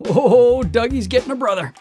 Oh, Dougie's getting a brother.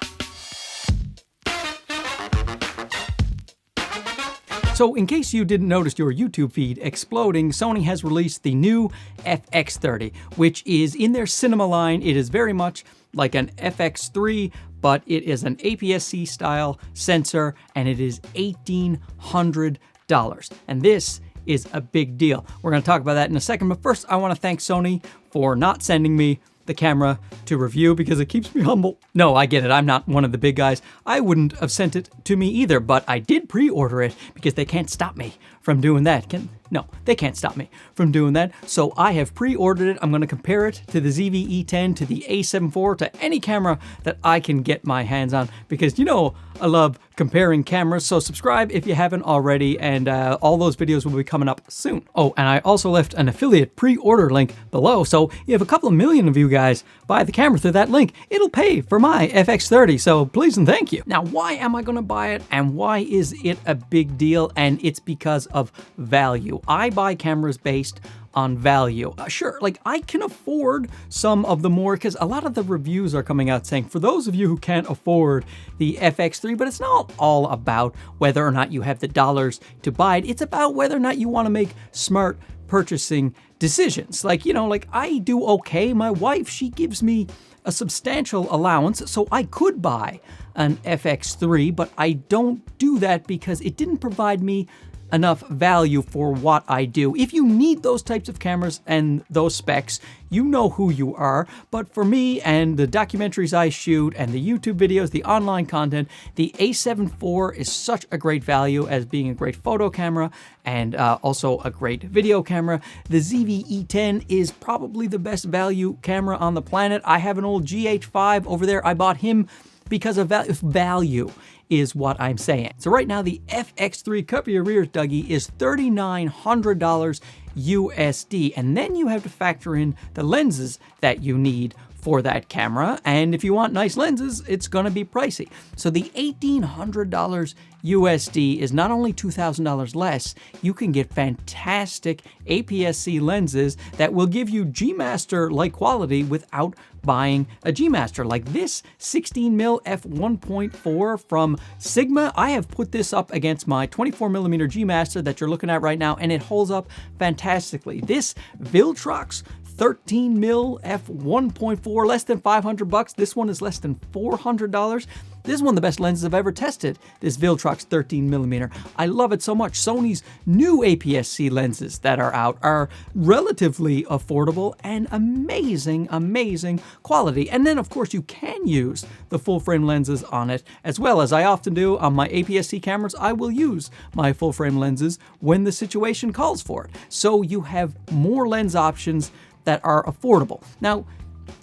So in case you didn't notice your YouTube feed exploding, Sony has released the new FX30, which is in their cinema line. It is very much like an FX3, but it is an APS-C style sensor, and it is $1,800. And this is a big deal. We're going to talk about that in a second, but first I want to thank Sony for not sending me the camera to review because it keeps me humble. No, I get it. I'm not one of the big guys. I wouldn't have sent it to me either, but I did pre-order it because they can't stop me from doing that. No, they can't stop me from doing that. So I have pre-ordered it. I'm going to compare it to the ZV-E10, to the A7 IV, to any camera that I can get my hands on because, you know, I love comparing cameras. So subscribe if you haven't already, and all those videos will be coming up soon. Oh, and I also left an affiliate pre-order link below. So if a couple of million of you guys buy the camera through that link, it'll pay for my FX30. So please and thank you. Now, why am I going to buy it, and why is it a big deal? And it's because of value. I buy cameras based on value. Sure, like I can afford some of the more, because a lot of the reviews are coming out saying, for those of you who can't afford the FX3, but it's not all about whether or not you have the dollars to buy it. It's about whether or not you want to make smart purchasing decisions. Like, you know, like I do okay. My wife, she gives me a substantial allowance, so I could buy an FX3, but I don't do that because it didn't provide me enough value for what I do. If you need those types of cameras and those specs, you know who you are. But for me and the documentaries I shoot and the YouTube videos, the online content, the A7 IV is such a great value as being a great photo camera and also a great video camera. The ZV-E10 is probably the best value camera on the planet. I have an old GH5 over there. I bought him because of value is what I'm saying. So right now the FX3, cover your ears, Dougie, is $3,900 USD. And then you have to factor in the lenses that you need for that camera. And if you want nice lenses, it's gonna be pricey. So the $1,800 USD is not only $2,000 less, you can get fantastic APS-C lenses that will give you G-Master-like quality without buying a G-Master. Like this 16mm f1.4 from Sigma, I have put this up against my 24mm G-Master that you're looking at right now, and it holds up fantastically. This Viltrox 13mm f1.4, less than 500 bucks. This one is less than $400. This is one of the best lenses I've ever tested, this Viltrox 13mm. I love it so much. Sony's new APS-C lenses that are out are relatively affordable and amazing, amazing quality. And then, of course, you can use the full-frame lenses on it, as well as I often do on my APS-C cameras. I will use my full-frame lenses when the situation calls for it. So you have more lens options that are affordable. Now,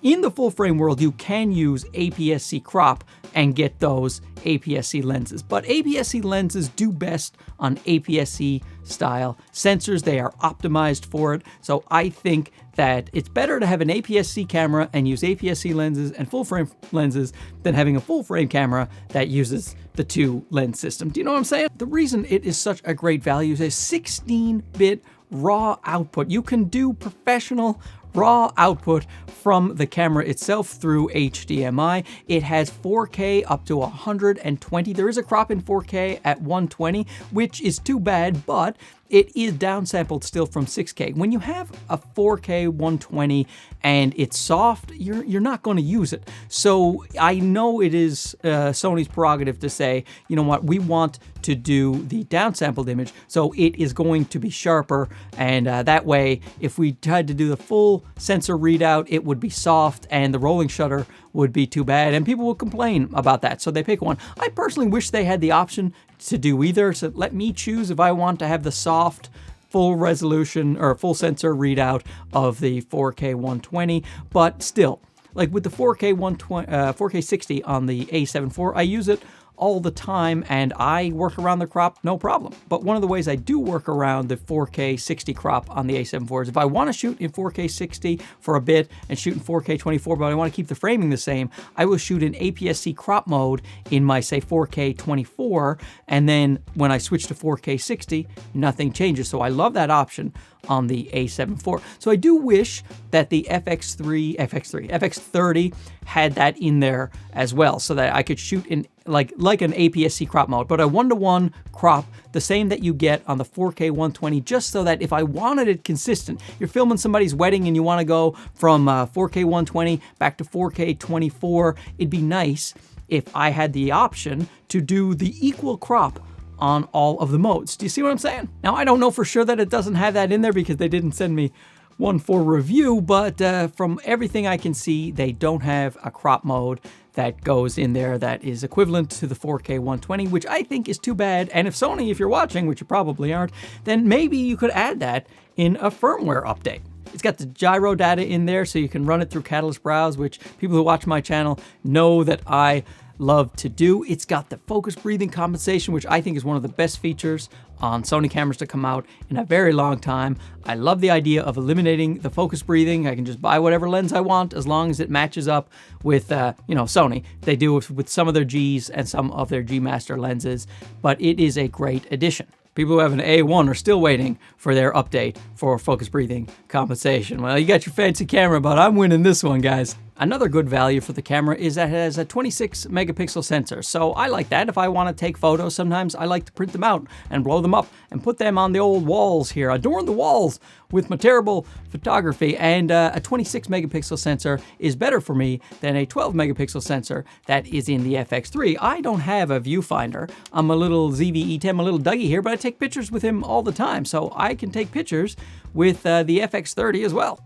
in the full frame world, you can use APS-C crop and get those APS-C lenses, but APS-C lenses do best on APS-C style sensors. They are optimized for it. So I think that it's better to have an APS-C camera and use APS-C lenses and full frame lenses than having a full frame camera that uses the two lens system. Do you know what I'm saying? The reason it is such a great value is a 16-bit raw output. You can do professional raw output from the camera itself through HDMI. It has 4K up to 120. There is a crop in 4K at 120, which is too bad, but it is downsampled still from 6K. When you have a 4K 120 and it's soft, you're not going to use it. So I know it is Sony's prerogative to say, you know what, we want to do the downsampled image, so it is going to be sharper, and that way, if we tried to do the full sensor readout, it would be soft and the rolling shutter would be too bad, and people will complain about that, so they pick one. I personally wish they had the option to do either, so let me choose if I want to have the soft full resolution or full sensor readout of the 4K 120, but still, like with the 4K 60 on the A7 IV, I use it all the time, and I work around the crop no problem. But one of the ways I do work around the 4K 60 crop on the A7 IV is if I want to shoot in 4K 60 for a bit and shoot in 4K 24, but I want to keep the framing the same, I will shoot in APS-C crop mode in my, say, 4K 24, and then when I switch to 4K 60, nothing changes. So I love that option on the A7 IV. So I do wish that the FX30 had that in there as well, so that I could shoot in like an APS-C crop mode, but a 1:1 crop, the same that you get on the 4K 120, just so that if I wanted it consistent, you're filming somebody's wedding and you want to go from 4K 120 back to 4K 24, it'd be nice if I had the option to do the equal crop on all of the modes. Do you see what I'm saying? Now, I don't know for sure that it doesn't have that in there because they didn't send me one for review, but from everything I can see, they don't have a crop mode that goes in there that is equivalent to the 4K 120, which I think is too bad. And if Sony, if you're watching, which you probably aren't, then maybe you could add that in a firmware update. It's got the gyro data in there, so you can run it through Catalyst Browse, which people who watch my channel know that I love to do. It's got the focus breathing compensation, which I think is one of the best features on Sony cameras to come out in a very long time. I love the idea of eliminating the focus breathing. I can just buy whatever lens I want as long as it matches up with, Sony. They do it with some of their Gs and some of their G Master lenses, but it is a great addition. People who have an A1 are still waiting for their update for focus breathing compensation. Well, you got your fancy camera, but I'm winning this one, guys. Another good value for the camera is that it has a 26 megapixel sensor. So I like that. If I want to take photos, sometimes I like to print them out and blow them up and put them on the old walls here, adorn the walls with my terrible photography. And a 26 megapixel sensor is better for me than a 12 megapixel sensor that is in the FX3. I don't have a viewfinder. I'm a little ZV-E10, a little Dougie here, but I take pictures with him all the time. So I can take pictures with the FX30 as well.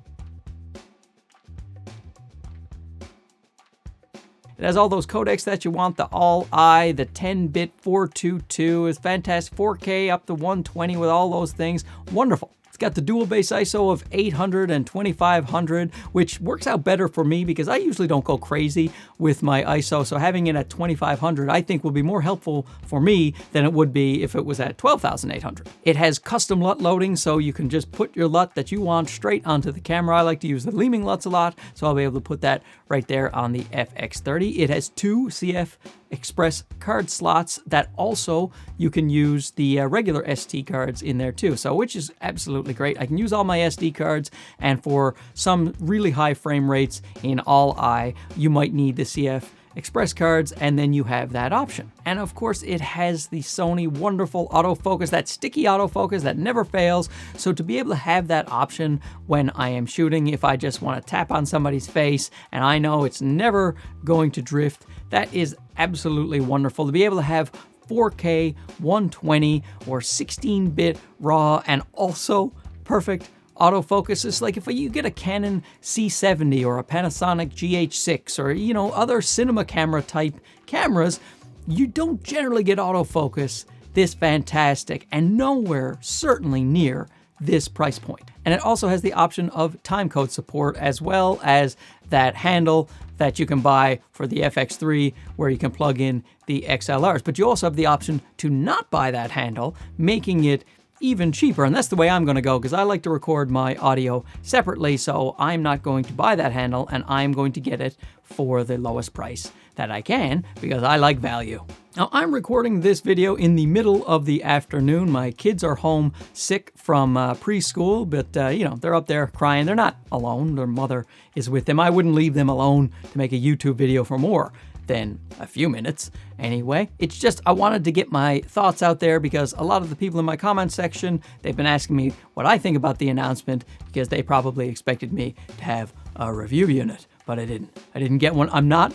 It has all those codecs that you want, the All-I, the 10-bit 422 is fantastic, 4K up to 120 with all those things, wonderful. It's got the dual base ISO of 800 and 2500, which works out better for me because I usually don't go crazy with my ISO. So having it at 2500, I think will be more helpful for me than it would be if it was at 12,800. It has custom LUT loading, so you can just put your LUT that you want straight onto the camera. I like to use the Leeming LUTs a lot, so I'll be able to put that right there on the FX30. It has 2 CF Express card slots that also you can use the regular SD cards in there too, so which is absolutely great. I can use all my SD cards, and for some really high frame rates in All-I, you might need the CF Express cards, and then you have that option. And of course, it has the Sony wonderful autofocus, that sticky autofocus that never fails. So to be able to have that option when I am shooting, if I just want to tap on somebody's face and I know it's never going to drift, that is absolutely wonderful. To be able to have 4K 120 or 16-bit RAW and also perfect autofocus is like if you get a Canon C70 or a Panasonic GH6 or, other cinema camera type cameras, you don't generally get autofocus this fantastic and nowhere certainly near this price point. And it also has the option of timecode support as well as that handle that you can buy for the FX3 where you can plug in the XLRs. But you also have the option to not buy that handle, making it even cheaper. And that's the way I'm going to go because I like to record my audio separately, so I'm not going to buy that handle and I'm going to get it for the lowest price that I can because I like value. Now, I'm recording this video in the middle of the afternoon. My kids are home sick from preschool, but they're up there crying. They're not alone. Their mother is with them. I wouldn't leave them alone to make a YouTube video for more than a few minutes. Anyway, it's just I wanted to get my thoughts out there because a lot of the people in my comment section, they've been asking me what I think about the announcement because they probably expected me to have a review unit, but I didn't. I didn't get one. I'm not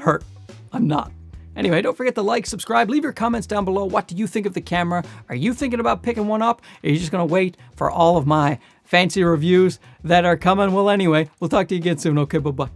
hurt. I'm not. Anyway, don't forget to like, subscribe, leave your comments down below. What do you think of the camera? Are you thinking about picking one up? Or are you just going to wait for all of my fancy reviews that are coming? Well, anyway, we'll talk to you again soon. Okay, bye-bye.